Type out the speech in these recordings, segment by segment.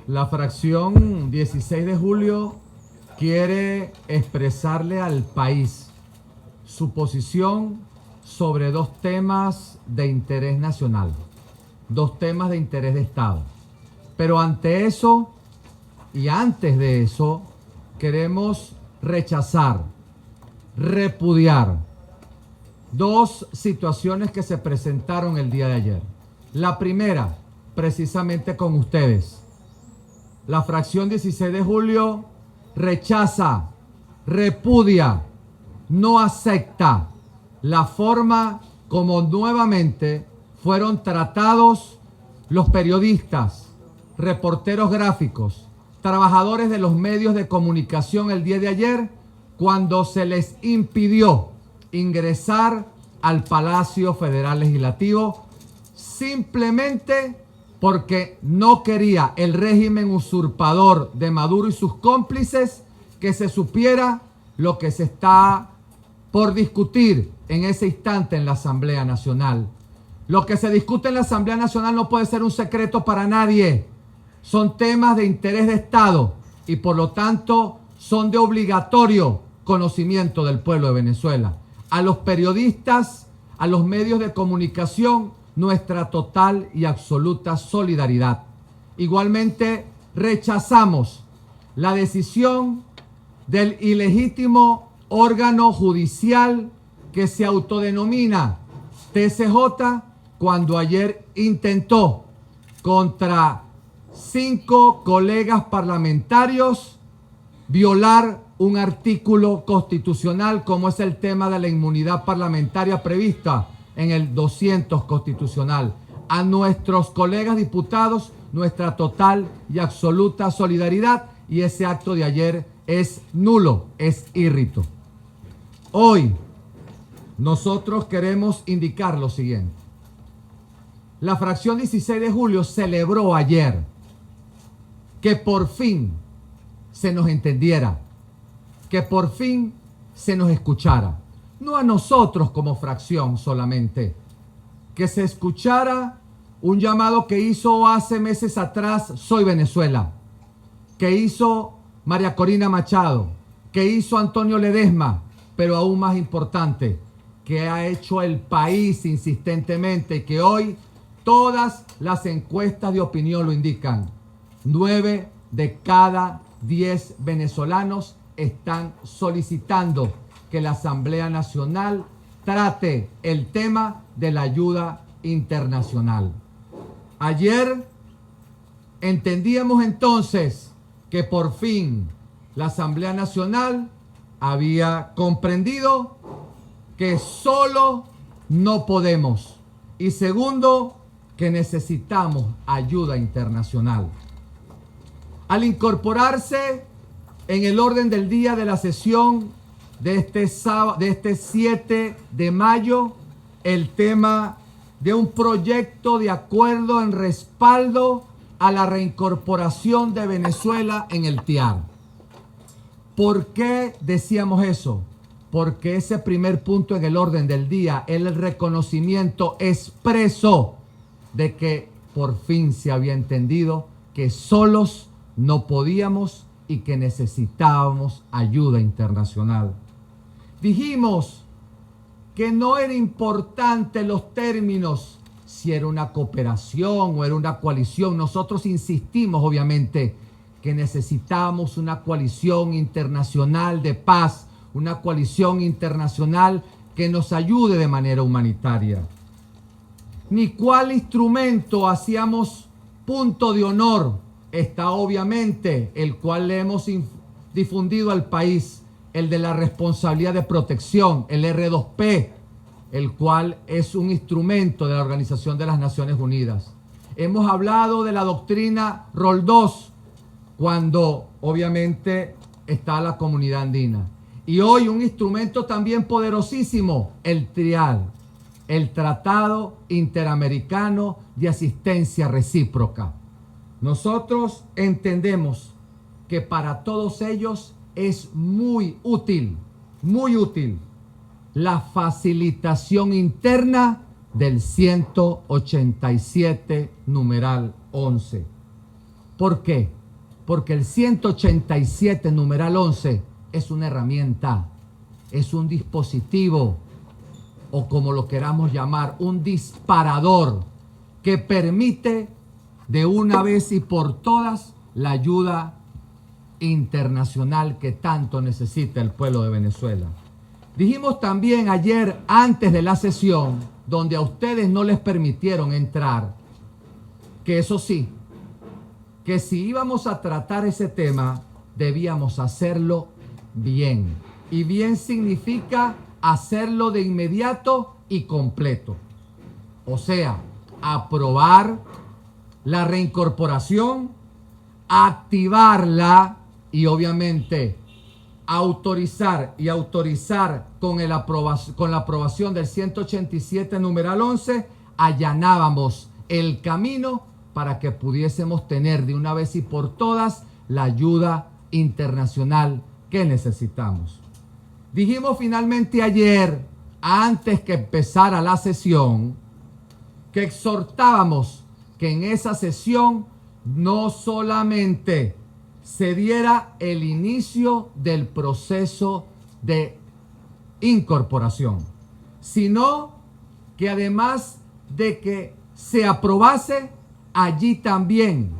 La fracción 16 de julio quiere expresarle al país su posición sobre dos temas de interés nacional, dos temas de interés de Estado. Pero ante eso y antes de eso, queremos rechazar, repudiar dos situaciones que se presentaron el día de ayer. La primera, precisamente con ustedes. La fracción 16 de julio rechaza, repudia, no acepta la forma como nuevamente fueron tratados los periodistas, reporteros gráficos, trabajadores de los medios de comunicación el día de ayer, cuando se les impidió ingresar al Palacio Federal Legislativo simplemente porque no quería el régimen usurpador de Maduro y sus cómplices que se supiera lo que se está por discutir en ese instante en la Asamblea Nacional. Lo que se discute en la Asamblea Nacional no puede ser un secreto para nadie. Son temas de interés de Estado y por lo tanto son de obligatorio conocimiento del pueblo de Venezuela. A los periodistas, a los medios de comunicación, nuestra total y absoluta solidaridad. Igualmente rechazamos la decisión del ilegítimo órgano judicial que se autodenomina TCJ cuando ayer intentó contra 5 colegas parlamentarios violar un artículo constitucional como es el tema de la inmunidad parlamentaria prevista en el 200 constitucional. A nuestros colegas diputados, nuestra total y absoluta solidaridad, y ese acto de ayer es nulo, es írrito. Hoy nosotros queremos indicar lo siguiente. La fracción 16 de julio celebró ayer que por fin se nos entendiera, que por fin se nos escuchara. No a nosotros como fracción solamente, que se escuchara un llamado que hizo hace meses atrás Soy Venezuela, que hizo María Corina Machado, que hizo Antonio Ledesma, pero aún más importante, que ha hecho el país insistentemente, que hoy todas las encuestas de opinión lo indican. 9 de cada 10 venezolanos están solicitando que la Asamblea Nacional trate el tema de la ayuda internacional. Ayer entendíamos entonces que por fin la Asamblea Nacional había comprendido que solo no podemos y segundo, que necesitamos ayuda internacional. Al incorporarse en el orden del día de la sesión de este 7 de mayo, el tema de un proyecto de acuerdo en respaldo a la reincorporación de Venezuela en el TIAR. ¿Por qué decíamos eso? Porque ese primer punto en el orden del día es el reconocimiento expreso de que por fin se había entendido que solos no podíamos y que necesitábamos ayuda internacional. Dijimos que no era importante los términos, si era una cooperación o era una coalición. Nosotros insistimos, obviamente, que necesitábamos una coalición internacional de paz, una coalición internacional que nos ayude de manera humanitaria. Ni cuál instrumento hacíamos punto de honor. Está obviamente el cual le hemos difundido al país, el de la responsabilidad de protección, el R2P, el cual es un instrumento de la Organización de las Naciones Unidas. Hemos hablado de la doctrina Roldós, cuando obviamente está la comunidad andina. Y hoy un instrumento también poderosísimo, el TRIAL, el Tratado Interamericano de Asistencia Recíproca. Nosotros entendemos que para todos ellos es muy útil la facilitación interna del 187 numeral 11. ¿Por qué? Porque el 187 numeral 11 es una herramienta, es un dispositivo, o como lo queramos llamar, un disparador que permite de una vez y por todas la ayuda internacional que tanto necesita el pueblo de Venezuela. Dijimos también ayer, antes de la sesión, donde a ustedes no les permitieron entrar, que eso sí, que si íbamos a tratar ese tema, debíamos hacerlo bien. Y bien significa hacerlo de inmediato y completo. O sea, aprobar la reincorporación, activarla y obviamente autorizar con la aprobación del 187 numeral 11, allanábamos el camino para que pudiésemos tener de una vez y por todas la ayuda internacional que necesitamos. Dijimos finalmente ayer, antes que empezara la sesión, que exhortábamos que en esa sesión no solamente se diera el inicio del proceso de incorporación, sino que además de que se aprobase, allí también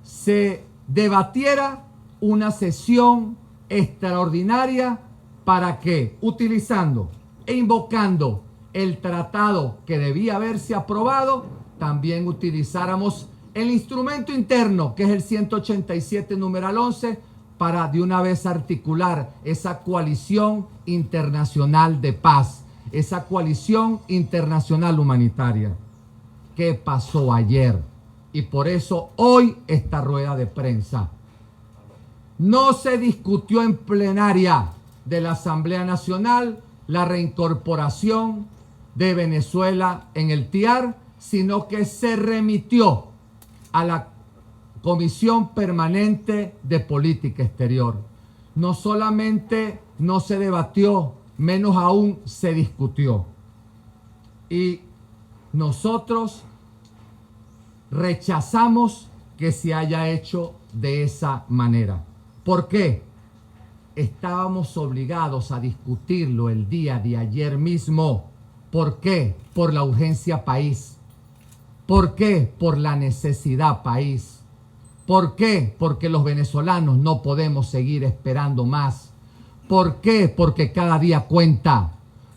se debatiera una sesión extraordinaria para que, utilizando e invocando el tratado que debía haberse aprobado, también utilizáramos el instrumento interno, que es el 187 numeral 11, para de una vez articular esa coalición internacional de paz, esa coalición internacional humanitaria. ¿Qué pasó ayer? Y por eso hoy esta rueda de prensa. No se discutió en plenaria de la Asamblea Nacional la reincorporación de Venezuela en el TIAR, sino que se remitió a la Comisión Permanente de Política Exterior. No solamente no se debatió, menos aún se discutió. Y nosotros rechazamos que se haya hecho de esa manera. ¿Por qué? Estábamos obligados a discutirlo el día de ayer mismo. ¿Por qué? Por la urgencia país. ¿Por qué? Por la necesidad país. ¿Por qué? Porque los venezolanos no podemos seguir esperando más. ¿Por qué? Porque cada día cuenta.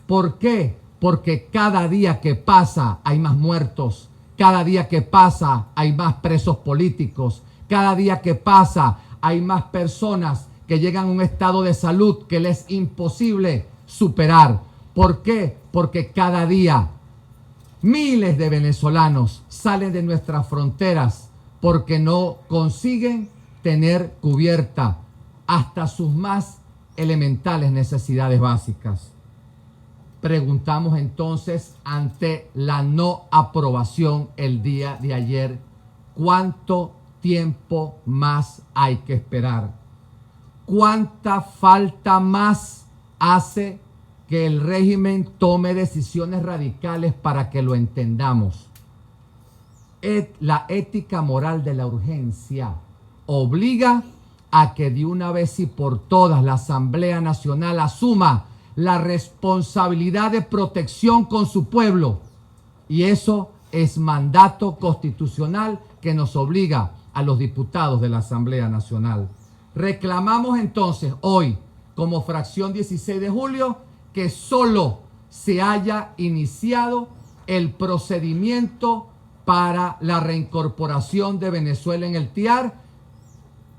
¿Por qué? Porque cada día que pasa hay más muertos. Cada día que pasa hay más presos políticos. Cada día que pasa hay más personas que llegan a un estado de salud que les es imposible superar. ¿Por qué? Porque cada día miles de venezolanos salen de nuestras fronteras porque no consiguen tener cubierta hasta sus más elementales necesidades básicas. Preguntamos entonces, ante la no aprobación el día de ayer, ¿cuánto tiempo más hay que esperar? ¿Cuánta falta más hace que el régimen tome decisiones radicales para que lo entendamos? La ética moral de la urgencia obliga a que de una vez y por todas la Asamblea Nacional asuma la responsabilidad de protección con su pueblo. Y eso es mandato constitucional que nos obliga a los diputados de la Asamblea Nacional. Reclamamos entonces hoy, como fracción 16 de julio, que solo se haya iniciado el procedimiento para la reincorporación de Venezuela en el TIAR,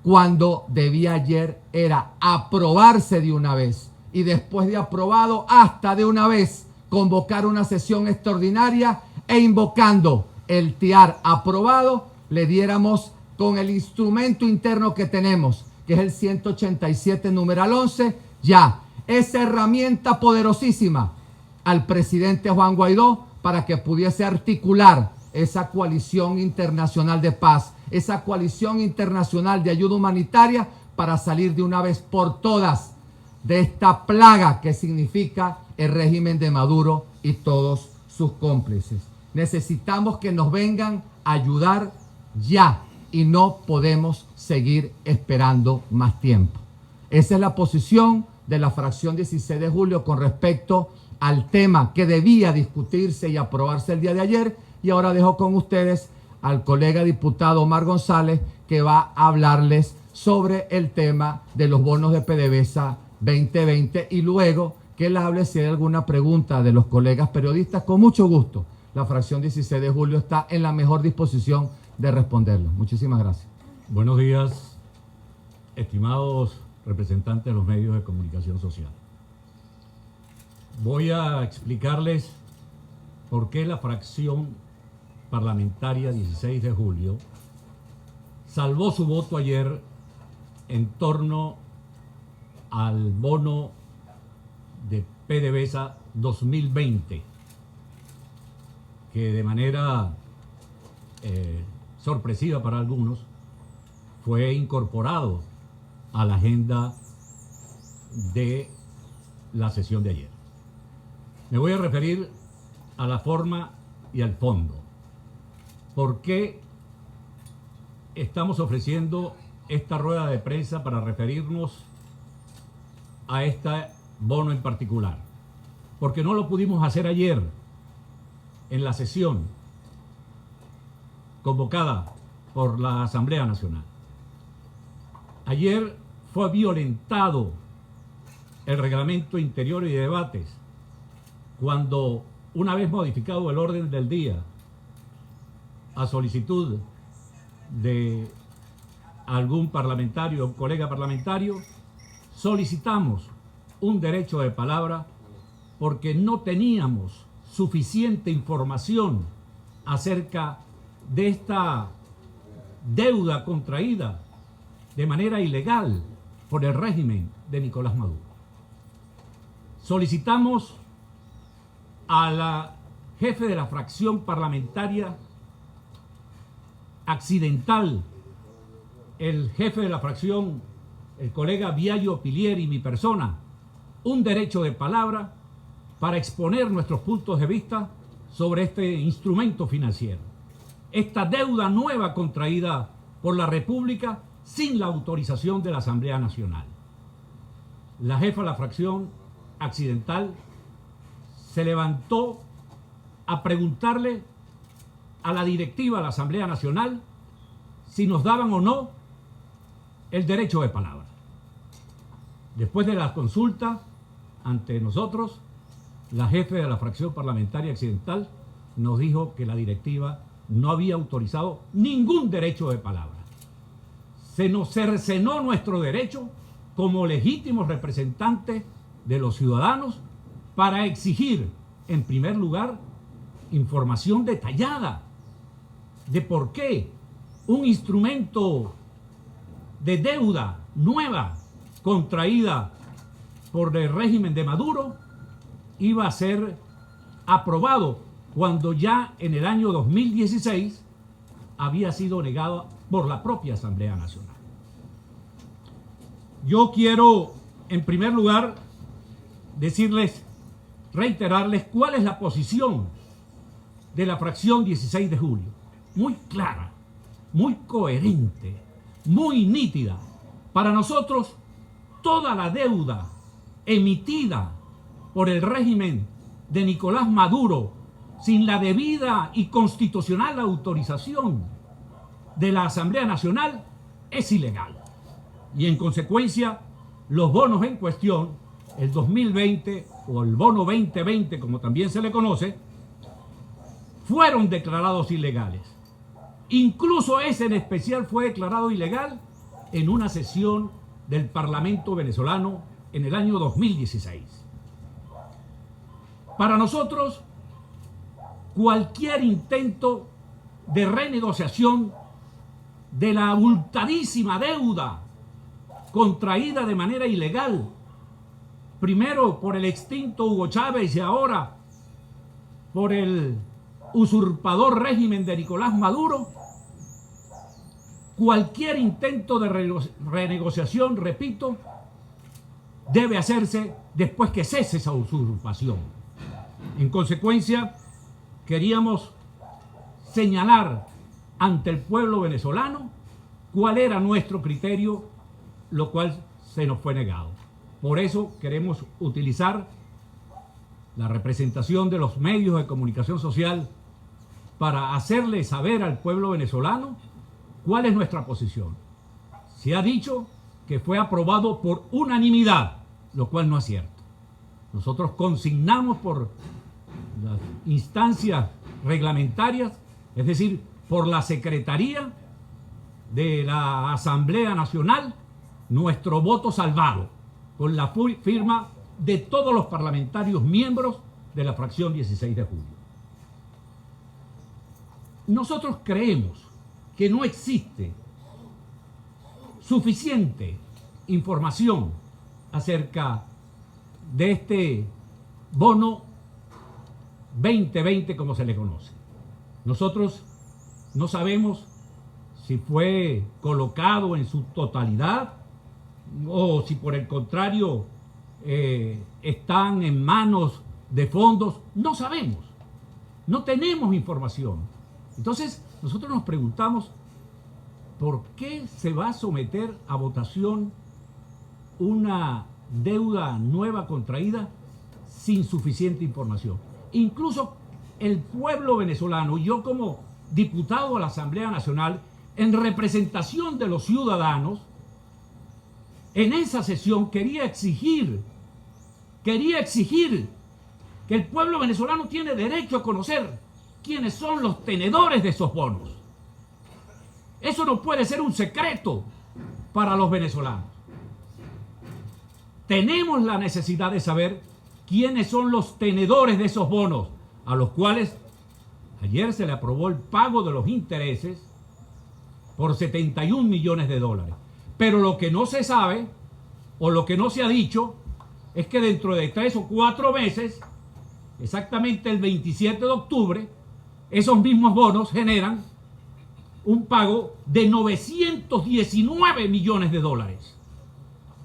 cuando debía ayer era aprobarse de una vez, y después de aprobado, hasta de una vez convocar una sesión extraordinaria e invocando el TIAR aprobado, le diéramos con el instrumento interno que tenemos, que es el 187 numeral 11, ya esa herramienta poderosísima al presidente Juan Guaidó para que pudiese articular esa coalición internacional de paz, esa coalición internacional de ayuda humanitaria para salir de una vez por todas de esta plaga que significa el régimen de Maduro y todos sus cómplices. Necesitamos que nos vengan a ayudar ya, y no podemos seguir esperando más tiempo. Esa es la posición de la fracción 16 de julio con respecto al tema que debía discutirse y aprobarse el día de ayer. Y ahora dejo con ustedes al colega diputado Omar González, que va a hablarles sobre el tema de los bonos de PDVSA 2020 y luego que él hable si hay alguna pregunta de los colegas periodistas. Con mucho gusto, la fracción 16 de julio está en la mejor disposición de responderlo. Muchísimas gracias. Buenos días, estimados representantes de los medios de comunicación social. Voy a explicarles por qué la fracción parlamentaria 16 de julio salvó su voto ayer en torno al bono de PDVSA 2020, que de manera sorpresiva para algunos fue incorporado a la agenda de la sesión de ayer. Me voy a referir a la forma y al fondo. ¿Por qué estamos ofreciendo esta rueda de prensa para referirnos a este bono en particular? Porque no lo pudimos hacer ayer en la sesión convocada por la Asamblea Nacional. Ayer fue violentado el reglamento interior y de debates cuando, una vez modificado el orden del día a solicitud de algún parlamentario o colega parlamentario, solicitamos un derecho de palabra porque no teníamos suficiente información acerca de esta deuda contraída de manera ilegal por el régimen de Nicolás Maduro. Solicitamos a la jefe de la fracción parlamentaria accidental, el jefe de la fracción, el colega Viallo Pilier y mi persona, un derecho de palabra para exponer nuestros puntos de vista sobre este instrumento financiero, esta deuda nueva contraída por la República sin la autorización de la Asamblea Nacional. La jefa de la fracción accidental se levantó a preguntarle a la directiva de la Asamblea Nacional si nos daban o no el derecho de palabra. Después de la consulta ante nosotros, la jefe de la fracción parlamentaria accidental nos dijo que la directiva no había autorizado ningún derecho de palabra. Se nos cercenó nuestro derecho como legítimos representantes de los ciudadanos para exigir, en primer lugar, información detallada de por qué un instrumento de deuda nueva contraída por el régimen de Maduro iba a ser aprobado cuando ya en el año 2016 había sido negado por la propia Asamblea Nacional. Yo quiero, en primer lugar, reiterarles cuál es la posición de la fracción 16 de julio. Muy clara, muy coherente, muy nítida. Para nosotros, toda la deuda emitida por el régimen de Nicolás Maduro sin la debida y constitucional autorización de la Asamblea Nacional es ilegal. Y en consecuencia, los bonos en cuestión, el 2020 o el bono 2020, como también se le conoce, fueron declarados ilegales. Incluso ese en especial fue declarado ilegal en una sesión del Parlamento venezolano en el año 2016. Para nosotros, cualquier intento de renegociación de la abultadísima deuda contraída de manera ilegal, primero por el extinto Hugo Chávez y ahora por el usurpador régimen de Nicolás Maduro, cualquier intento de renegociación, repito, debe hacerse después que cese esa usurpación. En consecuencia, queríamos señalar ante el pueblo venezolano cuál era nuestro criterio, lo cual se nos fue negado. Por eso queremos utilizar la representación de los medios de comunicación social para hacerle saber al pueblo venezolano cuál es nuestra posición. Se ha dicho que fue aprobado por unanimidad, lo cual no es cierto. Nosotros consignamos por las instancias reglamentarias, es decir, por la Secretaría de la Asamblea Nacional, nuestro voto salvado, con la firma de todos los parlamentarios miembros de la fracción 16 de julio. Nosotros creemos que no existe suficiente información acerca de este bono 2020, como se le conoce. Nosotros no sabemos si fue colocado en su totalidad o si por el contrario están en manos de fondos. No sabemos, no tenemos información. Entonces nosotros nos preguntamos, ¿por qué se va a someter a votación una deuda nueva contraída sin suficiente información? Incluso el pueblo venezolano, yo como diputado a la Asamblea Nacional, en representación de los ciudadanos, en esa sesión quería exigir que el pueblo venezolano tiene derecho a conocer quiénes son los tenedores de esos bonos. Eso no puede ser un secreto para los venezolanos. Tenemos la necesidad de saber quiénes son los tenedores de esos bonos, a los cuales ayer se le aprobó el pago de los intereses por 71 millones de dólares. Pero lo que no se sabe, o lo que no se ha dicho, es que dentro de 3 o 4 meses, exactamente el 27 de octubre, esos mismos bonos generan un pago de 919 millones de dólares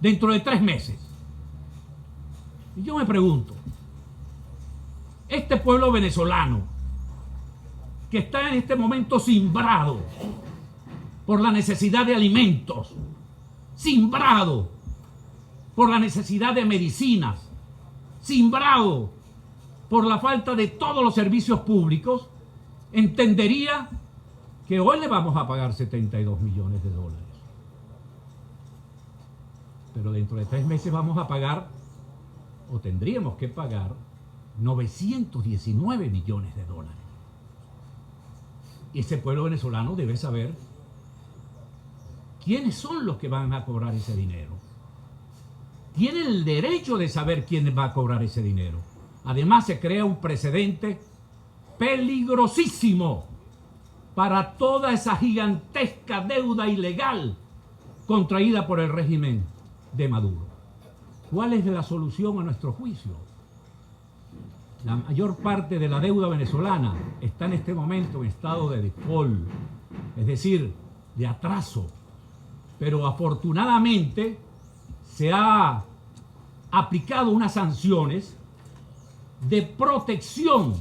dentro de 3 meses. Y yo me pregunto, este pueblo venezolano que está en este momento simbrado por la necesidad de alimentos, simbrado por la necesidad de medicinas, simbrado por la falta de todos los servicios públicos, entendería que hoy le vamos a pagar 72 millones de dólares. Pero dentro de 3 meses vamos a pagar, o tendríamos que pagar, 919 millones de dólares. Y ese pueblo venezolano debe saber quiénes son los que van a cobrar ese dinero. Tiene el derecho de saber quién va a cobrar ese dinero. Además, se crea un precedente peligrosísimo para toda esa gigantesca deuda ilegal contraída por el régimen de Maduro. ¿Cuál es la solución a nuestro juicio? La mayor parte de la deuda venezolana está en este momento en estado de default, es decir, de atraso. Pero afortunadamente se ha aplicado unas sanciones de protección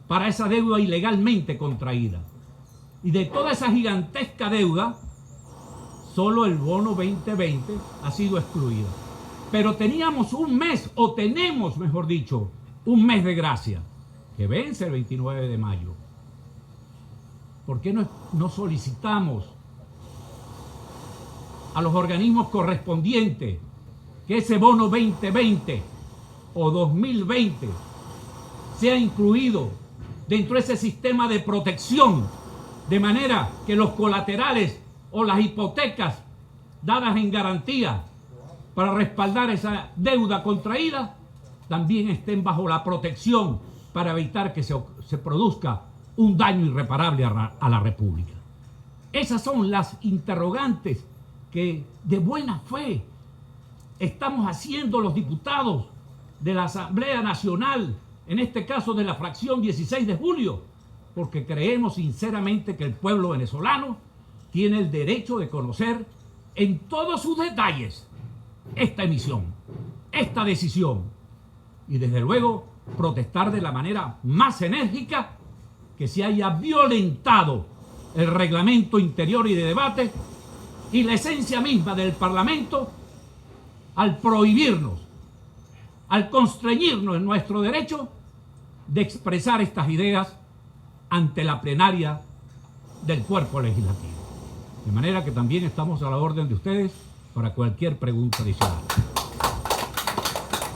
para esa deuda ilegalmente contraída. Y de toda esa gigantesca deuda, solo el bono 2020 ha sido excluido. Pero teníamos un mes, o tenemos, mejor dicho, un mes de gracia, que vence el 29 de mayo. ¿Por qué no solicitamos a los organismos correspondientes que ese bono 2020 o 2020 sea incluido dentro de ese sistema de protección, de manera que los colaterales o las hipotecas dadas en garantía para respaldar esa deuda contraída también estén bajo la protección para evitar que se produzca un daño irreparable a la República? Esas son las interrogantes que de buena fe estamos haciendo los diputados de la Asamblea Nacional, en este caso de la fracción 16 de julio, porque creemos sinceramente que el pueblo venezolano tiene el derecho de conocer en todos sus detalles esta emisión, esta decisión, y desde luego protestar de la manera más enérgica que se haya violentado el reglamento interior y de debate y la esencia misma del Parlamento al prohibirnos, al constreñirnos en nuestro derecho de expresar estas ideas ante la plenaria del cuerpo legislativo. De manera que también estamos a la orden de ustedes para cualquier pregunta adicional.